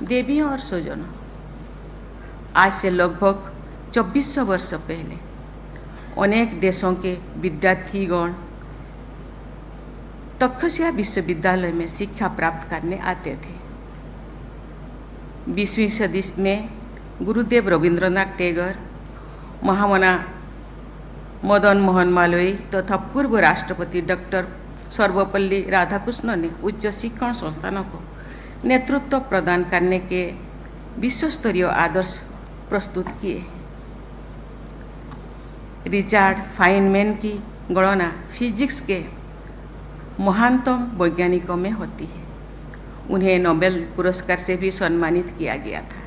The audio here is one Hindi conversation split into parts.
देवियों और स्वजनों, आज से लगभग 2400 वर्ष पहले अनेक देशों के विद्यार्थीगण तक्षशिला विश्वविद्यालय में शिक्षा प्राप्त करने आते थे। 20वीं सदी में गुरुदेव रविंद्रनाथ टैगोर, महामना मदन मोहन मालवीय तथा पूर्व राष्ट्रपति डॉक्टर सर्वपल्ली राधाकृष्णन ने उच्च शिक्षण संस्थानों को नेतृत्व प्रदान करने के विश्वस्तरीय आदर्श प्रस्तुत किए। रिचर्ड फाइनमैन की गणना फिजिक्स के महानतम वैज्ञानिकों में होती है। उन्हें नोबेल पुरस्कार से भी सम्मानित किया गया था,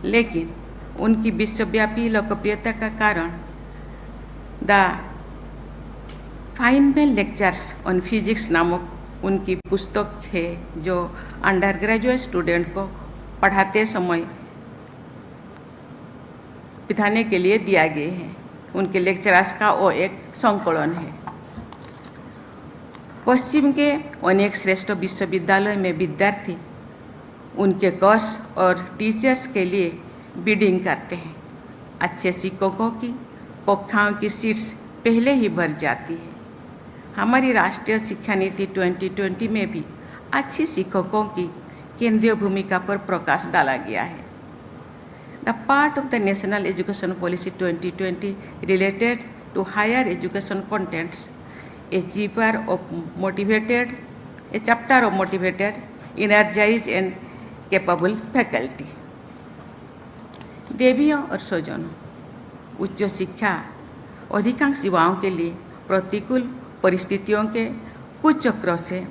लेकिन उनकी विश्वव्यापी लोकप्रियता का कारण the Feynman lectures on physics नामक उनकी पुस्तक है, जो अंडर ग्रेजुएट स्टूडेंट को पढ़ाते समय पढ़ाने के लिए दिया गया है। उनके लेक्चर्स का वो एक संकलन है। पश्चिम के अनेक श्रेष्ठ विश्वविद्यालय में विद्यार्थी उनके कोर्स और टीचर्स के लिए बिडिंग करते हैं। अच्छे शिक्षकों की कक्षाओं की सीट्स पहले ही भर जाती है। हमारी राष्ट्रीय शिक्षा नीति 2020 में भी अच्छी शिक्षकों की केंद्रीय भूमिका पर प्रकाश डाला गया है। The part of the national education policy 2020 related to higher education contents a chapter of motivated, energized and capable faculty। देवियों और स्वजनों, उच्च शिक्षा अधिकांश युवाओं के लिए प्रतिकूल परिस्थितियों के कुछ चक्रों से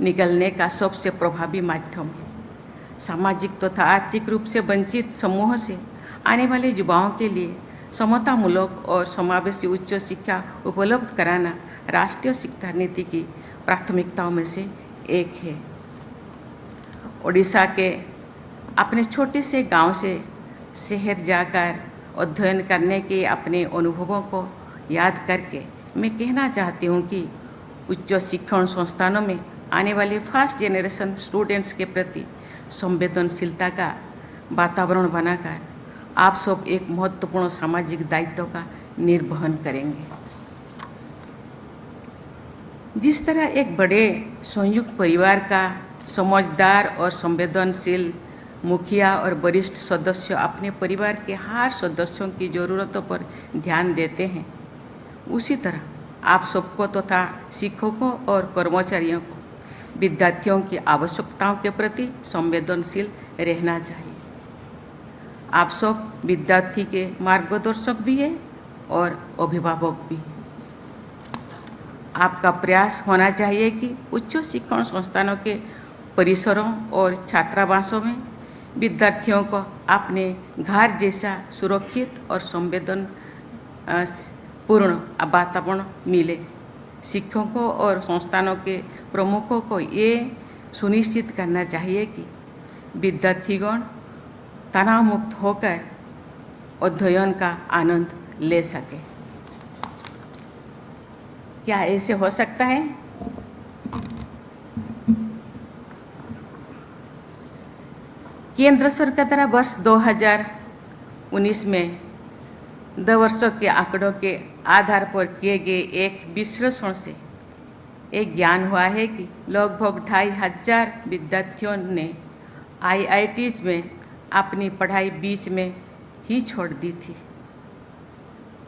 निकलने का सबसे प्रभावी माध्यम है। सामाजिक तथा आर्थिक रूप से वंचित समूह से आने वाले युवाओं के लिए समतामूलक और समावेशी उच्च शिक्षा उपलब्ध कराना राष्ट्रीय शिक्षा नीति की प्राथमिकताओं में से एक है। ओडिशा के अपने छोटे से गांव से शहर जाकर अध्ययन करने के अपने अनुभवों को याद करके मैं कहना चाहती हूँ कि उच्च शिक्षण संस्थानों में आने वाले फर्स्ट जनरेशन स्टूडेंट्स के प्रति संवेदनशीलता का वातावरण बनाकर आप सब एक महत्वपूर्ण सामाजिक दायित्व का निर्वहन करेंगे। जिस तरह एक बड़े संयुक्त परिवार का समझदार और संवेदनशील मुखिया और वरिष्ठ सदस्य अपने परिवार के हर सदस्यों की ज़रूरतों पर ध्यान देते हैं, उसी तरह आप सबको तथा शिक्षकों और कर्मचारियों को विद्यार्थियों की आवश्यकताओं के प्रति संवेदनशील रहना चाहिए। आप सब विद्यार्थी के मार्गदर्शक भी हैं और अभिभावक भी। आपका प्रयास होना चाहिए कि उच्च शिक्षण संस्थानों के परिसरों और छात्रावासों में विद्यार्थियों को अपने घर जैसा सुरक्षित और संवेदन पूर्ण वातावरण मिले। शिक्षकों और संस्थानों के प्रमुखों को ये सुनिश्चित करना चाहिए कि विद्यार्थीगण तनाव मुक्त होकर अध्ययन का आनंद ले सके। क्या ऐसे हो सकता है? केंद्र सरकार द्वारा वर्ष 2019 में 2 वर्षों के आंकड़ों के आधार पर किए गए एक विश्लेषण से एक ज्ञान हुआ है कि लगभग 2500 विद्यार्थियों ने IITs में अपनी पढ़ाई बीच में ही छोड़ दी थी।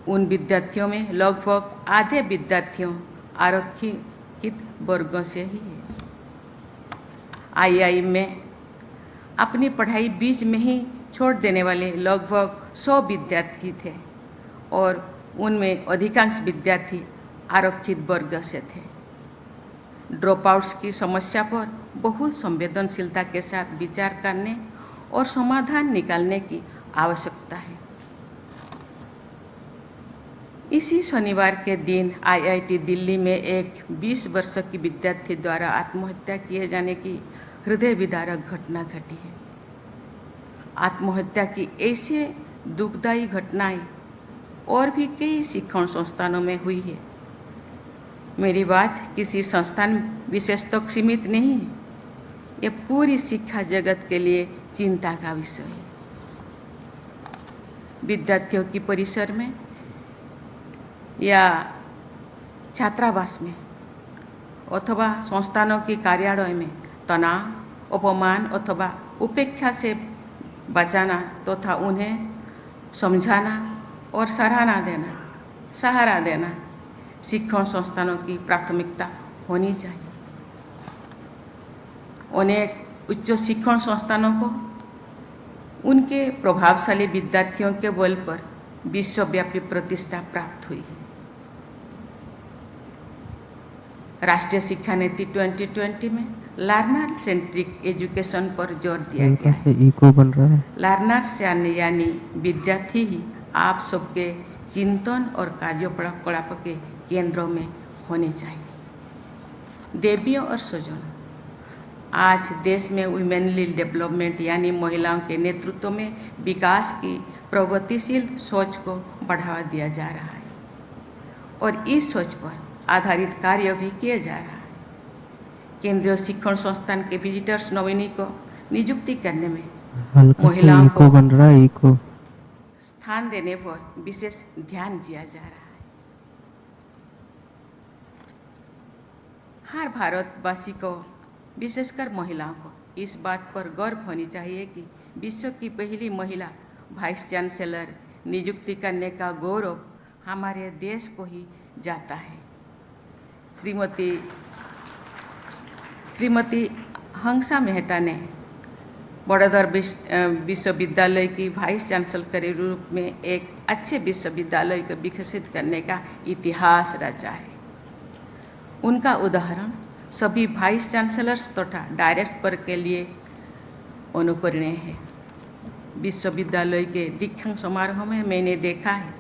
उन विद्यार्थियों में लगभग आधे विद्यार्थियों आरक्षित वर्गों से ही है। II में अपनी पढ़ाई बीच में ही छोड़ देने वाले लगभग 100 विद्यार्थी थे और उनमें अधिकांश विद्यार्थी आरक्षित वर्ग से थे। ड्रॉपआउट्स की समस्या पर बहुत संवेदनशीलता के साथ विचार करने और समाधान निकालने की आवश्यकता है। इसी शनिवार के दिन IIT दिल्ली में एक 20 वर्ष की विद्यार्थी द्वारा आत्महत्या किए जाने की हृदय विदारक घटना घटी है। आत्महत्या की ऐसे दुखदायी घटनाएं और भी कई शिक्षण संस्थानों में हुई है। मेरी बात किसी संस्थान विशेष तक सीमित नहीं है। ये पूरी शिक्षा जगत के लिए चिंता का विषय है। विद्यार्थियों की परिसर में या छात्रावास में अथवा संस्थानों के कार्यालय में तनाव, अपमान अथवा उपेक्षा से बचाना तथा उन्हें समझाना और सहारा देना शिक्षण संस्थानों की प्राथमिकता होनी चाहिए। अनेक उच्च शिक्षण संस्थानों को उनके प्रभावशाली विद्यार्थियों के बल पर विश्वव्यापी प्रतिष्ठा प्राप्त हुई है। राष्ट्रीय शिक्षा नीति 2020 में लर्नर सेंट्रिक एजुकेशन पर जोर दिया गया है। इको बन रहा है। लर्नर्स यानी विद्यार्थी ही आप सबके चिंतन और कार्यकलाप के केंद्रों में होने चाहिए। देवियों और स्वजनों, आज देश में वुमेनली डेवलपमेंट यानी महिलाओं के नेतृत्व में विकास की प्रगतिशील सोच को बढ़ावा दिया जा रहा है और इस सोच पर आधारित कार्य भी किया जा रहा है। केंद्रीय शिक्षण संस्थान के विजिटर्स नॉमिनी को नियुक्ति करने में महिलाओं को बन रहा है इको स्थान देने पर विशेष ध्यान दिया जा रहा है। हर भारतवासी को, विशेषकर महिलाओं को, इस बात पर गर्व होनी चाहिए कि विश्व की पहली महिला वाइस चांसलर नियुक्ति करने का गौरव हमारे देश को ही जाता है। श्रीमती हंसा मेहता ने बड़ौदा विश्वविद्यालय की वाइस चांसलर के रूप में एक अच्छे विश्वविद्यालय को विकसित करने का इतिहास रचा है। उनका उदाहरण सभी वाइस चांसलर्स तथा डायरेक्टर के लिए अनुकरणीय है। विश्वविद्यालय के दीक्षांत समारोह में मैंने देखा है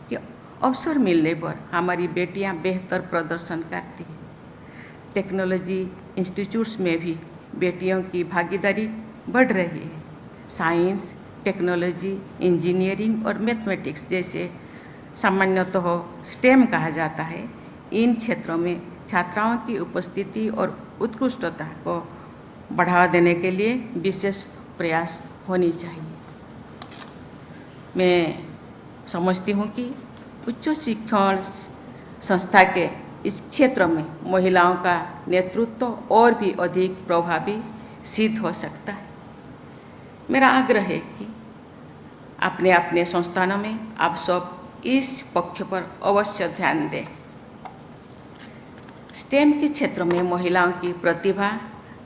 कि अवसर मिलने पर हमारी बेटियां बेहतर प्रदर्शन करती हैं। टेक्नोलॉजी इंस्टीट्यूट्स में भी बेटियों की भागीदारी बढ़ रही है। साइंस, टेक्नोलॉजी, इंजीनियरिंग और मैथमेटिक्स जैसे सामान्यतः स्टेम कहा जाता है, इन क्षेत्रों में छात्राओं की उपस्थिति और उत्कृष्टता को बढ़ावा देने के लिए विशेष प्रयास होनी चाहिए। मैं समझती हूँ कि उच्च शिक्षण संस्था के इस क्षेत्र में महिलाओं का नेतृत्व और भी अधिक प्रभावी सिद्ध हो सकता है। मेरा आग्रह है कि अपने अपने संस्थानों में आप सब इस पक्ष पर अवश्य ध्यान दें। स्टेम के क्षेत्र में महिलाओं की प्रतिभा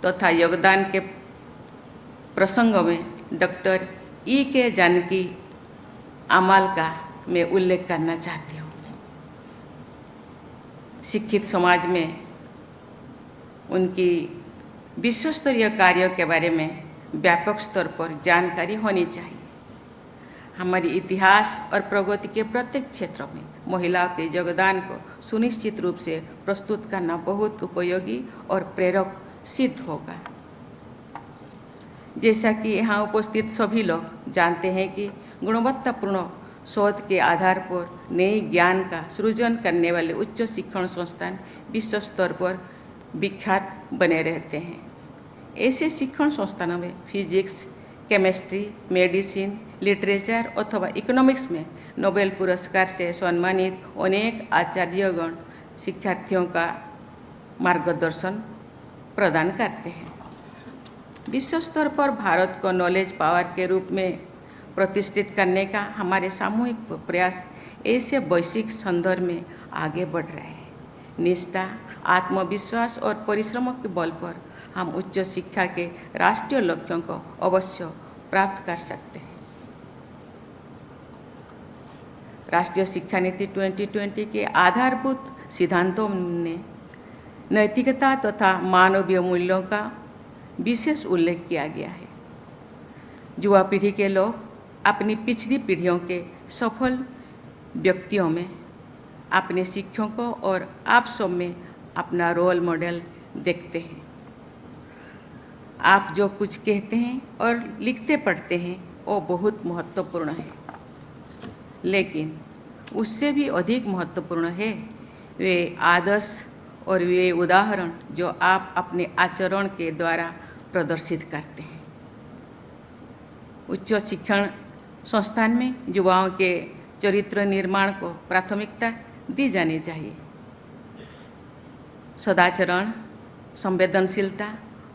तथा योगदान के प्रसंगों में डॉक्टर E.K. जानकी अमाल का मैं उल्लेख करना चाहती हूँ। शिक्षित समाज में उनकी विश्वस्तरीय कार्यों के बारे में व्यापक स्तर पर जानकारी होनी चाहिए। हमारे इतिहास और प्रगति के प्रत्येक क्षेत्र में महिलाओं के योगदान को सुनिश्चित रूप से प्रस्तुत करना बहुत उपयोगी और प्रेरक सिद्ध होगा। जैसा कि यहाँ उपस्थित सभी लोग जानते हैं कि गुणवत्तापूर्ण शोध के आधार पर नए ज्ञान का सृजन करने वाले उच्च शिक्षण संस्थान विश्व स्तर पर विख्यात बने रहते हैं। ऐसे शिक्षण संस्थानों में फिजिक्स, केमिस्ट्री, मेडिसिन, लिटरेचर अथवा इकोनॉमिक्स में नोबेल पुरस्कार से सम्मानित अनेक आचार्यगण शिक्षार्थियों का मार्गदर्शन प्रदान करते हैं। विश्व स्तर पर भारत को नॉलेज पावर के रूप में प्रतिष्ठित करने का हमारे सामूहिक प्रयास ऐसे वैश्विक संदर्भ में आगे बढ़ रहे हैं। निष्ठा, आत्मविश्वास और परिश्रम के बल पर हम उच्च शिक्षा के राष्ट्रीय लक्ष्यों को अवश्य प्राप्त कर सकते हैं। राष्ट्रीय शिक्षा नीति 2020 के आधारभूत सिद्धांतों ने नैतिकता तथा मानवीय मूल्यों का विशेष उल्लेख किया गया है। युवा पीढ़ी के लोग अपनी पिछली पीढ़ियों के सफल व्यक्तियों में अपने शिक्षकों और आप सब में अपना रोल मॉडल देखते हैं। आप जो कुछ कहते हैं और लिखते पढ़ते हैं वो बहुत महत्वपूर्ण है, लेकिन उससे भी अधिक महत्वपूर्ण है वे आदर्श और वे उदाहरण जो आप अपने आचरण के द्वारा प्रदर्शित करते हैं। उच्च शिक्षण संस्थान में युवाओं के चरित्र निर्माण को प्राथमिकता दी जानी चाहिए। सदाचरण, संवेदनशीलता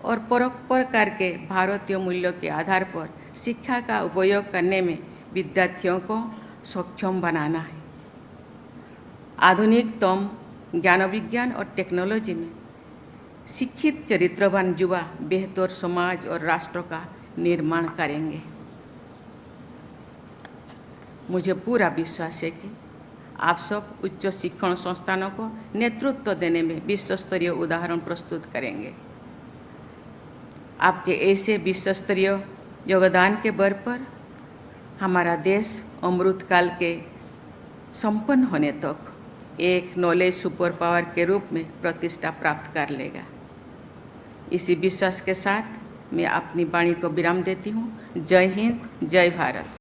और परोपकार के भारतीय मूल्यों के आधार पर शिक्षा का उपयोग करने में विद्यार्थियों को सक्षम बनाना है। आधुनिकतम ज्ञान विज्ञान और टेक्नोलॉजी में शिक्षित चरित्रवान युवा बेहतर समाज और राष्ट्र का निर्माण करेंगे। मुझे पूरा विश्वास है कि आप सब उच्च शिक्षण संस्थानों को नेतृत्व देने में विश्व स्तरीय उदाहरण प्रस्तुत करेंगे। आपके ऐसे विश्व स्तरीय योगदान के बल पर हमारा देश अमृतकाल के संपन्न होने तक एक नॉलेज सुपर पावर के रूप में प्रतिष्ठा प्राप्त कर लेगा। इसी विश्वास के साथ मैं अपनी वाणी को विराम देती हूँ। जय हिंद, जय भारत।